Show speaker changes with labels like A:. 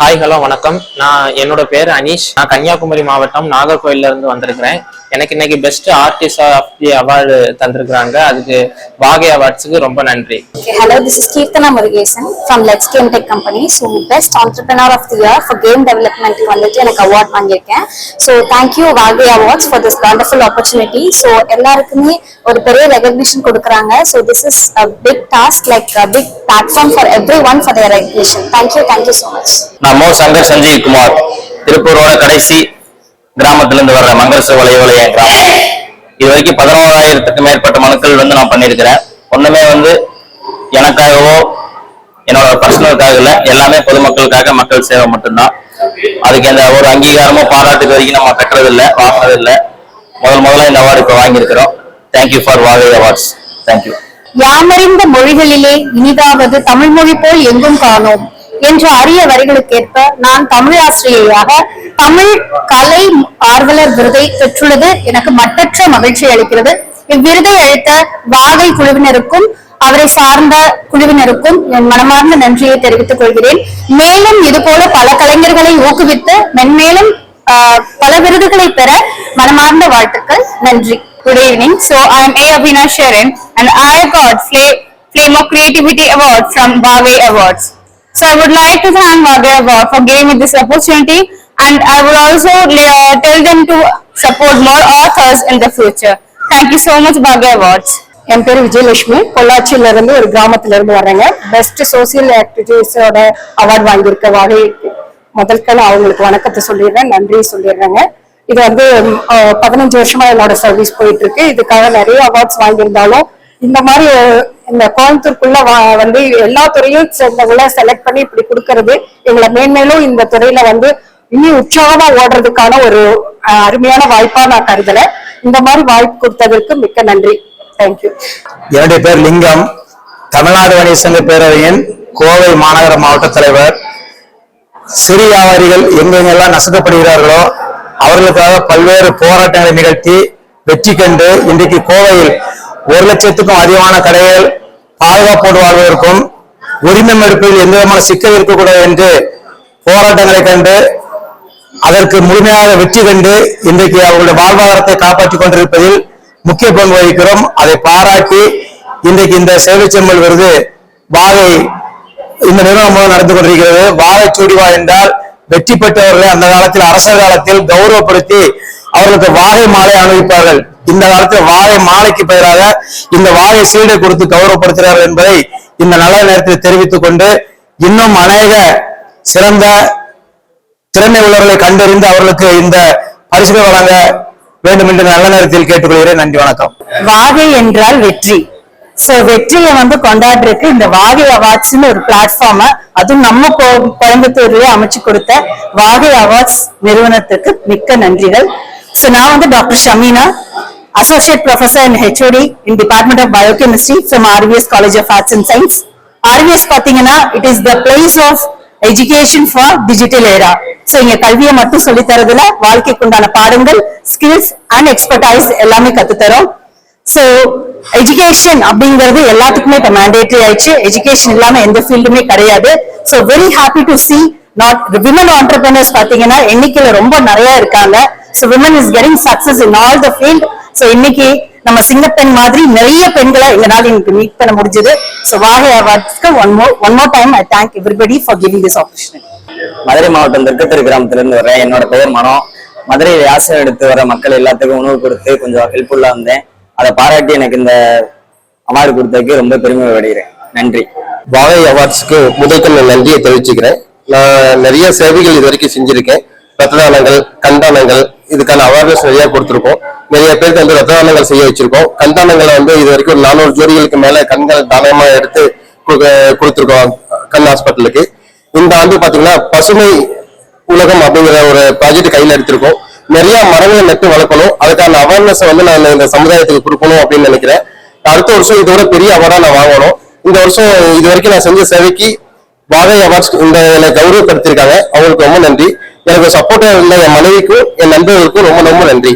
A: Hi hello வணக்கம். என்னோட பேர் அனீஷ். நான் கன்னியாகுமரி மாவட்டம் நாகர்கோயில்ல இருந்து வந்திருக்கிறேன். எனக்கு இன்னைக்கு best artist of the award தந்திருக்கிறாங்க. அதுக்கு வாகை அவார்ட்ஸுக்கு ரொம்ப நன்றி.
B: Hello, this is Keerthana Murugesan from Let's Game Tech Company. So best entrepreneur of the year for game development வந்துட்டு எனக்கு அவார்ட் வாங்கியிருக்கேன். So thank you வாகை awards for this wonderful opportunity. So எல்லாருக்குமே ஒரு பெரிய recognition கொடுக்கறாங்க. So this is a big task, like a big platform for everyone for their recognition. Thank you so much.
C: நான் மோ சங்கர் சஞ்சீவ் குமார், திருப்பூரோட கடைசி கிராமத்திலிருந்து வர்ற மங்கரசு வளைய கிராமம். இது வரைக்கும் 11,000க்கும் மேற்பட்ட மனுக்கள் நான் பண்ணியிருக்கிறேன். ஒண்ணுமே எனக்காகவோ என்னோட பர்சனலுக்காக இல்லை, எல்லாமே பொதுமக்களுக்காக, மக்கள் சேவை மட்டும்தான். அதுக்கு எந்த ஒரு அங்கீகாரமோ பாராட்டுக்கு வரைக்கும் நம்ம பெற்றதில்லை, வாங்கினதில்லை. முதல்ல இந்த அவார்டு இப்போ வாங்கியிருக்கிறோம். தேங்க்யூ ஃபார் வாகை அவார்ட்ஸ். தேங்க்யூ.
B: யாமறிந்த மொழிகளிலே இனிதாவது தமிழ் மொழி போல் எங்கும் காணோம் என்ற அரிய வரிகளுக்கேற்ப நான் தமிழாசிரியையாக தமிழ் கலை ஆர்வலர் விருதை பெற்றுள்ளது எனக்கு மட்டற்ற மகிழ்ச்சி அளிக்கிறது. இவ்விருதை அளித்த வாகை குழுவினருக்கும் அவரை சார்ந்த குழுவினருக்கும் என் மனமார்ந்த நன்றியை தெரிவித்துக் கொள்கிறேன். மேலும் இது போல பல கலைஞர்களை ஊக்குவித்து மென்மேலும் பல விருதுகளை பெற மனமார்ந்த வாழ்த்துக்கள். நன்றி.
D: Good evening. So I am A. Abhina Sharon and I got Flame of Creativity Award from Vagai Awards. So I would like to thank Vagai Award for giving me this opportunity, and I would also tell them to support more authors in the future. Thank you so much, Vagai Awards.
E: என் பேர் விஜயலட்சுமி, பொள்ளாச்சியில இருந்து ஒரு கிராமத்துல இருந்து வர்றேங்க. Best social ஆக்டிவிட்டிஸோட award வாங்கியிருக்க வாகை முதல்கள் அவங்களுக்கு வணக்கத்தை சொல்லிடுறேன், நன்றி சொல்லிடுறேங்க. இது 15 வருஷமா என்னோட சர்வீஸ் போயிட்டு இருக்கு. இதுக்காக நிறைய அவார்ட்ஸ் வாங்கியிருந்தாலும் இந்த மாதிரி இந்த கோயம்புத்தூருக்குள்ள எல்லா துறையும் சேர்ந்தவங்கள செலக்ட் பண்ணி இப்படி கொடுக்கறது எங்களை மேன்மேலும் இந்த துறையில இன்னும் உற்சாகமா ஓடுறதுக்கான ஒரு அருமையான வாய்ப்பா நான் கருதுறேன். இந்த மாதிரி வாய்ப்பு கொடுத்ததற்கு மிக்க நன்றி. தேங்க்யூ.
F: என்னுடைய பேர் லிங்கம், தமிழ்நாடு வணிக சங்க பேரவையின் கோவை மாநகர மாவட்ட தலைவர். சிறு வியாபாரிகள் எங்கெங்கெல்லாம் நசுக்கப்படுகிறார்களோ அவர்களுக்காக பல்வேறு போராட்டங்களை நிகழ்த்தி வெற்றி கண்டு இன்றைக்கு கோவையில் 1,00,000க்கும் அதிகமான கடைகள் பாதுகாப்போடு வாழ்வதற்கும் உரிமை மறுப்பில் எந்த விதமான சிக்கல் இருக்கக்கூடாது என்று போராட்டங்களை கண்டு அதற்கு முழுமையாக வெற்றி கண்டு இன்றைக்கு அவர்களுடைய வாழ்வாதாரத்தை காப்பாற்றிக் கொண்டிருப்பதில் முக்கிய பங்கு வகிக்கிறோம். அதை பாராட்டி இன்றைக்கு இந்த சேவை செம்மல் விருது வாகை இந்த நிறுவனம் மூலம் நடந்து கொண்டிருக்கிறது. வாகை சூடிவா என்றால் வெற்றி பெற்றவர்களை அந்த காலத்தில் அரசர் காலத்தில் கௌரவப்படுத்தி அவர்களுக்கு வாகை மாலை அணிவிப்பார்கள். இந்த காலத்தில் வாகை மாலைக்கு பெயராக இந்த வாகை சீடை கொடுத்து கௌரவப்படுத்துகிறார்கள் என்பதை இந்த நல்ல நேரத்தில் தெரிவித்துக் கொண்டு இன்னும் அநேக சிறந்த திறமை உள்ளவர்களை கண்டறிந்து அவர்களுக்கு இந்த பரிசுகள் வழங்க வேண்டும் என்று நல்ல நேரத்தில் கேட்டுக்கொள்கிறேன். நன்றி, வணக்கம்.
E: வாகை என்றால் வெற்றி. சோ வெற்றியை கொண்டாடுறதுக்கு இந்த வாகை அவார்ட்ஸ்னு ஒரு பிளாட்ஃபார்ம அதுவும் நம்ம கோயம்புத்தூர்லயே அமைச்சு கொடுத்த வாகை அவார்ட்ஸ் நிறுவனத்துக்கு மிக்க நன்றிகள். சோ நான் doctor Shameena, associate professor in HOD in department of biochemistry from RVS college of arts and science. RVS பாத்தீங்கன்னா it is the place of education for digital era. So இங்க கல்வியை மட்டும் சொல்லி தரதுல வாழ்க்கைக்கு உண்டான பாடங்கள், ஸ்கில்ஸ் அண்ட் எக்ஸ்பர்டைஸ் எல்லாமே கத்துத்தரோம். சோ எஜுகேஷன் அப்படிங்கிறது எல்லாத்துக்குமே இப்ப மேண்டேட்டரி ஆயிடுச்சு. எஜுகேஷன் இல்லாம எந்த ஃபீல்டுமே கிடையாது. So very happy to C not women entrepreneurs பாத்தீங்கன்னா எண்ணிக்கையில ரொம்ப நிறைய இருக்காங்க. So women is getting success in all the field. So இன்னைக்கு நம்ம சிங்கப்பெண் மாதிரி நிறைய பெண்களை எங்களால இன்னைக்கு மீட் பண்ண முடிஞ்சது. சோ வாகை அவார்ட்ஸ்க்கு one more time I thank everybody for giving this opportunity.
C: Madurai மாவட்டம் தெற்கத்தெரு கிராமத்திலிருந்து வர்றேன். என்னோட பெயர் மனோ. மதுரையில் யாசம் எடுத்து வர மக்கள் எல்லாத்துக்கும் உணவு கொடுத்து கொஞ்சம் ஹெல்ப்ஃபுல்லா இருந்தேன். அதை பாராட்டி எனக்கு இந்த அவார்டு கொடுத்ததுக்கு ரொம்ப பெருமை அடைகிறேன். நன்றி.
G: வாகை அவார்ட்ஸ்க்கு முதற்கொண்டு நன்றியை தெரிவிச்சுக்கிறேன். நான் நிறைய சேவைகள் இது வரைக்கும் செஞ்சிருக்கேன். ரத்த தானங்கள், கண்தானங்கள், இதுக்கான அவேர்னஸ் நிறைய கொடுத்துருக்கோம். நிறைய பேருக்கு ரத்த தானங்கள் செய்ய வச்சிருக்கோம். கண்தானங்களை இது வரைக்கும் 400 ஜோடிகளுக்கு மேல கண்கள் தானமா எடுத்து கொடுத்துருக்கோம் கண் ஹாஸ்பிட்டலுக்கு. இந்த ஆண்டு பாத்தீங்கன்னா பசுமை உலகம் அப்படிங்கிற ஒரு ப்ராஜெக்ட் கையில எடுத்திருக்கோம். நிறைய மரங்களை நட்டு வளர்க்கணும். அதுக்கான அவேர்னஸ் நான் இந்த சமுதாயத்துக்கு கொடுக்கணும் அப்படின்னு நினைக்கிறேன். அடுத்த வருஷம் இதோட பெரிய அவார்டா நான் வாங்கணும். இந்த வருஷம் இது வரைக்கும் நான் செஞ்ச சேவைக்கு வாகை அவார்ட்ஸ் என்னை கௌரவப்படுத்திருக்காங்க. அவங்களுக்கு ரொம்ப நன்றி. எனக்கு சப்போர்ட்டா இருந்த என் மனைவிக்கும் என் நண்பர்களுக்கும் ரொம்ப ரொம்ப நன்றி.